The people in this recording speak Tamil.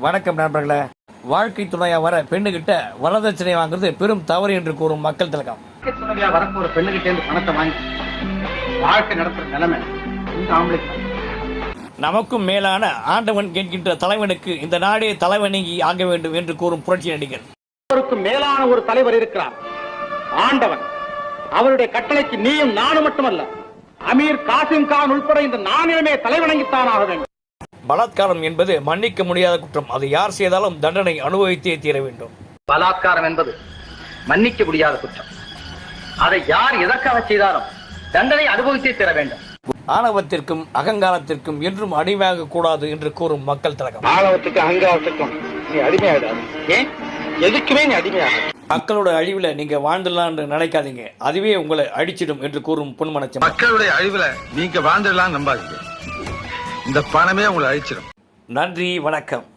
வணக்கம் நண்பர்களே. வாழ்க்கை துணையா வர பெண்ணுகிட்ட வரதட்சணை வாங்குறது பெரும் தவறு என்று கூறும் மக்கள் திலகம். துணையா வரப்போ ஒரு பெண்ணுகிட்ட இருந்து பணத்தை வாங்கி வாழ்க்கை நடத்துற நிலைமை இந்த ஆம்பளைக்கு. நமக்கும் மேலான ஆண்டவன் என்கின்ற தலைவனுக்கு இந்த நாடே தலைவணங்கி ஆக வேண்டும் என்று கூறும் புரட்சி நடிகர். அவருக்கு மேலான ஒரு தலைவர் இருக்கிறார், ஆண்டவன். அவருடைய கட்டளைக்கு நீயும் நானும் மட்டுமல்ல, அமீர் காசிம் கான் உட்பட இந்த நானிலமே தலைவணங்கித்தான் ஆக வேண்டும். பலாத்காரம் என்பது மன்னிக்க முடியாத குற்றம். அது யார் செய்தாலும் தண்டனை அனுபவித்தே தீர வேண்டும். பலாத்காரம் என்பது மன்னிக்க முடியாத குற்றம். அதை யார் எதற்காக செய்தாலும் தண்டனை அனுபவித்தே தீர வேண்டும். ஆணவத்திற்கும் அகங்காரத்திற்கும் என்றும் அடிமையாக கூடாது என்று கூறும் மக்கள் திலகம். ஆணவத்துக்கு அகங்காரத்துக்கும் நீ அடிமையாடாது. ஏன் எதுக்குமே நீ அடிமையாக. மக்களோட அழிவுல நீங்க வாழ்ந்துடலாம் என்று நினைக்காதீங்க, அதுவே உங்களை அழிச்சிடும் என்று கூறும் பொன்மனச்சம். மக்களுடைய அழிவுல நீங்க வாழ்ந்துடலாம் நம்பாதீங்க, இந்த பணமே உங்களை அழிச்சிடும். நன்றி, வணக்கம்.